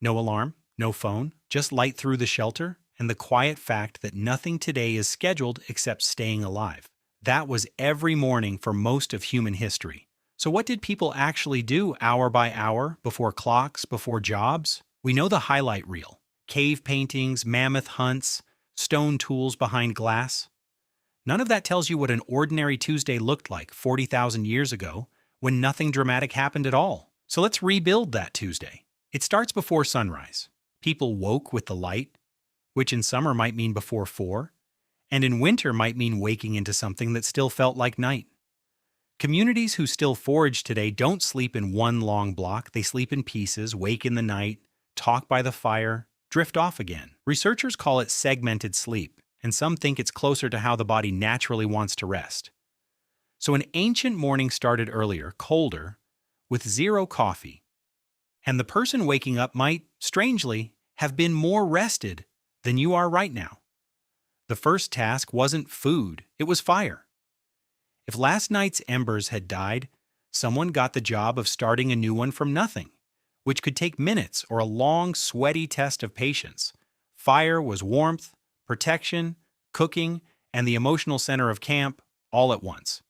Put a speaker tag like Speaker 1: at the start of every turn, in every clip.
Speaker 1: No alarm, no phone, just light through the shelter, and the quiet fact that nothing today is scheduled except staying alive. That was every morning for most of human history. So what did people actually do hour by hour, before clocks, before jobs? We know the highlight reel. Cave paintings, mammoth hunts, stone tools behind glass. None of that tells you what an ordinary Tuesday looked like 40,000 years ago, when nothing dramatic happened at all. So let's rebuild that Tuesday. It starts before sunrise. People woke with the light, which in summer might mean before 4, and in winter might mean waking into something that still felt like night. Communities who still forage today don't sleep in one long block. They sleep in pieces, wake in the night, talk by the fire, drift off again. Researchers call it segmented sleep, and some think it's closer to how the body naturally wants to rest. So an ancient morning started earlier, colder, with zero coffee. And the person waking up might, strangely, have been more rested than you are right now. The first task wasn't food, it was fire. If last night's embers had died, someone got the job of starting a new one from nothing, which could take minutes or a long, sweaty test of patience. Fire was warmth, protection, cooking, and the emotional center of camp all at once.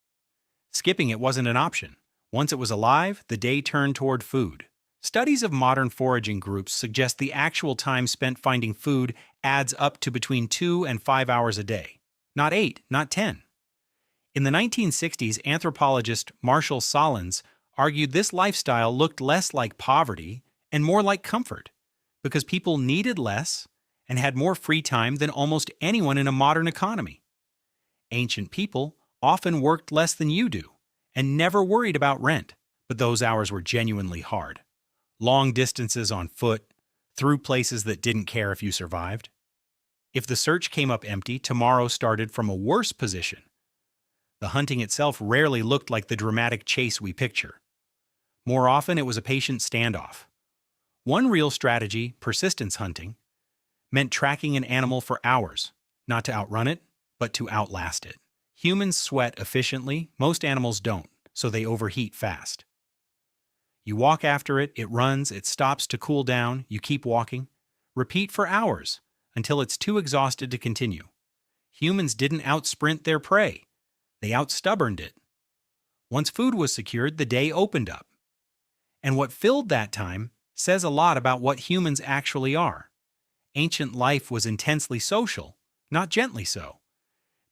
Speaker 1: Skipping it wasn't an option. Once it was alive, the day turned toward food. Studies of modern foraging groups suggest the actual time spent finding food adds up to between 2 and 5 hours a day. Not 8, not 10. In the 1960s, anthropologist Marshall Solins argued this lifestyle looked less like poverty and more like comfort, because people needed less and had more free time than almost anyone in a modern economy. Ancient people often worked less than you do and never worried about rent, but those hours were genuinely hard. Long distances on foot, through places that didn't care if you survived. If the search came up empty, tomorrow started from a worse position. The hunting itself rarely looked like the dramatic chase we picture. More often, it was a patient standoff. One real strategy, persistence hunting, meant tracking an animal for hours, not to outrun it, but to outlast it. Humans sweat efficiently, most animals don't, so they overheat fast. You walk after it, it runs, it stops to cool down, you keep walking. Repeat for hours, until it's too exhausted to continue. Humans didn't outsprint their prey. They outstubborned it. Once food was secured, the day opened up. And what filled that time says a lot about what humans actually are. Ancient life was intensely social, not gently so.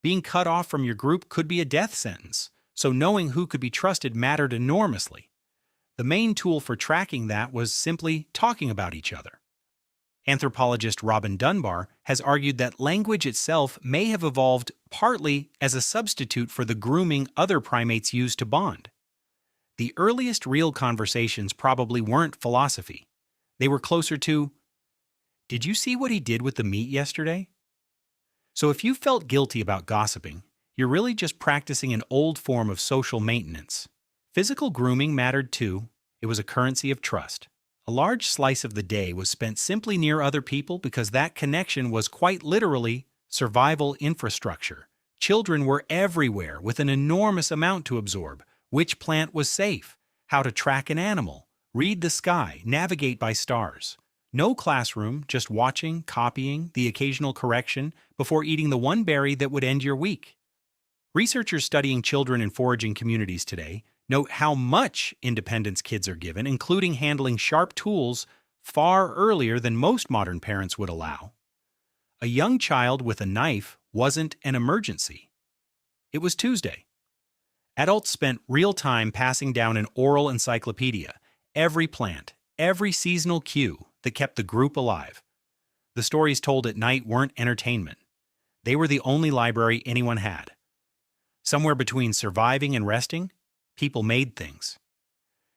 Speaker 1: Being cut off from your group could be a death sentence, so knowing who could be trusted mattered enormously. The main tool for tracking that was simply talking about each other. Anthropologist Robin Dunbar has argued that language itself may have evolved partly as a substitute for the grooming other primates used to bond. The earliest real conversations probably weren't philosophy. They were closer to, "Did you see what he did with the meat yesterday?" So if you felt guilty about gossiping, you're really just practicing an old form of social maintenance. Physical grooming mattered too. It was a currency of trust. A large slice of the day was spent simply near other people because that connection was quite literally survival infrastructure. Children were everywhere with an enormous amount to absorb. Which plant was safe? How to track an animal? Read the sky? Navigate by stars? No classroom, just watching, copying, the occasional correction before eating the one berry that would end your week. Researchers studying children in foraging communities today note how much independence kids are given, including handling sharp tools far earlier than most modern parents would allow. A young child with a knife wasn't an emergency. It was Tuesday. Adults spent real time passing down an oral encyclopedia, every plant, every seasonal cue that kept the group alive. The stories told at night weren't entertainment. They were the only library anyone had. Somewhere between surviving and resting, people made things.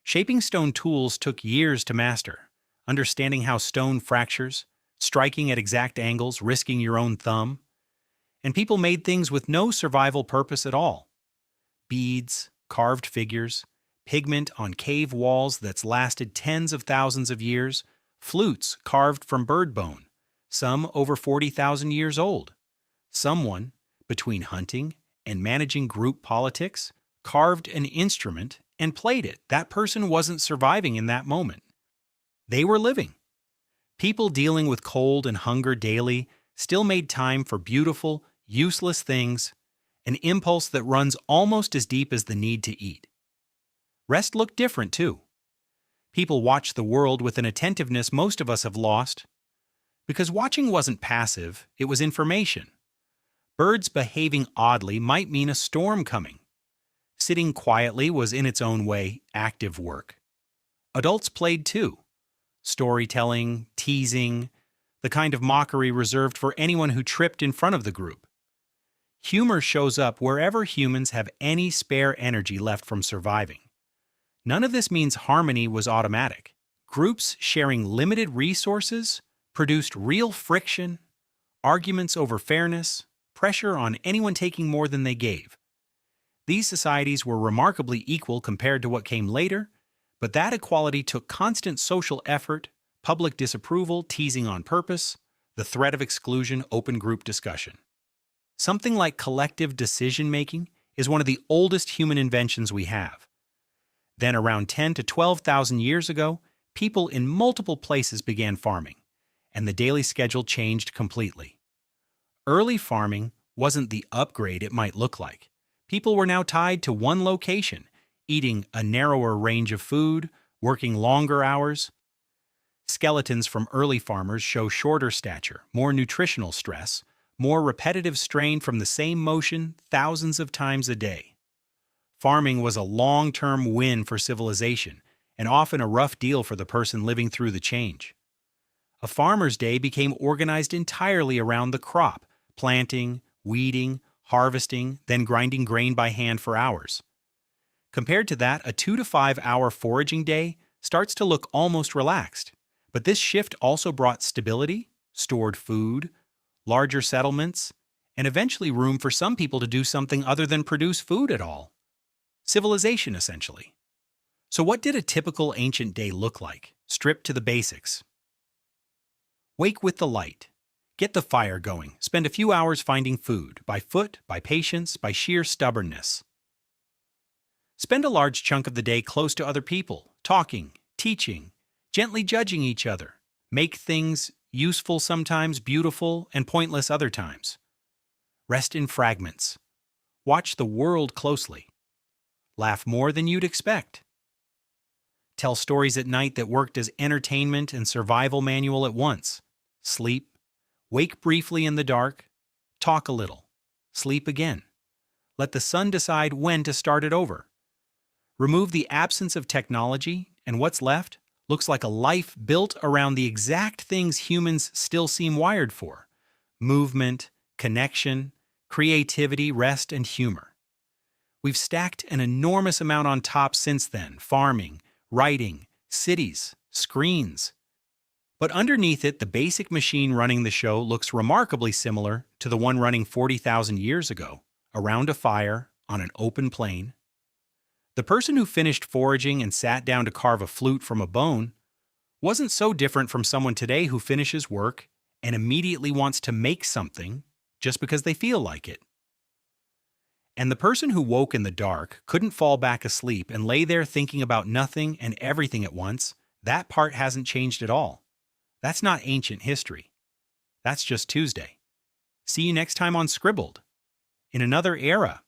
Speaker 1: Shaping stone tools took years to master, understanding how stone fractures, striking at exact angles, risking your own thumb. And people made things with no survival purpose at all. Beads, carved figures, pigment on cave walls that's lasted tens of thousands of years, flutes carved from bird bone, some over 40,000 years old. Someone, between hunting and managing group politics, carved an instrument and played it. That person wasn't surviving in that moment. They were living. People dealing with cold and hunger daily still made time for beautiful, useless things, an impulse that runs almost as deep as the need to eat. Rest looked different, too. People watched the world with an attentiveness most of us have lost. Because watching wasn't passive, it was information. Birds behaving oddly might mean a storm coming. Sitting quietly was in its own way active work. Adults played too. Storytelling, teasing, the kind of mockery reserved for anyone who tripped in front of the group. Humor shows up wherever humans have any spare energy left from surviving. None of this means harmony was automatic. Groups sharing limited resources produced real friction, arguments over fairness, pressure on anyone taking more than they gave. These societies were remarkably equal compared to what came later, but that equality took constant social effort, public disapproval, teasing on purpose, the threat of exclusion, open group discussion. Something like collective decision-making is one of the oldest human inventions we have. Then around 10 to 12,000 years ago, people in multiple places began farming, and the daily schedule changed completely. Early farming wasn't the upgrade it might look like. People were now tied to one location, eating a narrower range of food, working longer hours. Skeletons from early farmers show shorter stature, more nutritional stress, more repetitive strain from the same motion thousands of times a day. Farming was a long-term win for civilization, and often a rough deal for the person living through the change. A farmer's day became organized entirely around the crop, planting, weeding, harvesting, then grinding grain by hand for hours. Compared to that, a 2 to 5 hour foraging day starts to look almost relaxed. But this shift also brought stability, stored food, larger settlements, and eventually room for some people to do something other than produce food at all. Civilization, essentially. So what did a typical ancient day look like, stripped to the basics? Wake with the light. Get the fire going. Spend a few hours finding food, by foot, by patience, by sheer stubbornness. Spend a large chunk of the day close to other people, talking, teaching, gently judging each other. Make things useful sometimes, beautiful, and pointless other times. Rest in fragments. Watch the world closely. Laugh more than you'd expect. Tell stories at night that worked as entertainment and survival manual at once. Sleep. Wake briefly in the dark. Talk a little. Sleep again. Let the sun decide when to start it over. Remove the absence of technology, and what's left looks like a life built around the exact things humans still seem wired for: movement, connection, creativity, rest, and humor. We've stacked an enormous amount on top since then: farming, writing, cities, screens. But underneath it, the basic machine running the show looks remarkably similar to the one running 40,000 years ago, around a fire, on an open plain. The person who finished foraging and sat down to carve a flute from a bone wasn't so different from someone today who finishes work and immediately wants to make something just because they feel like it. And the person who woke in the dark, couldn't fall back asleep, and lay there thinking about nothing and everything at once, that part hasn't changed at all. That's not ancient history. That's just Tuesday. See you next time on Scribbled. In another era,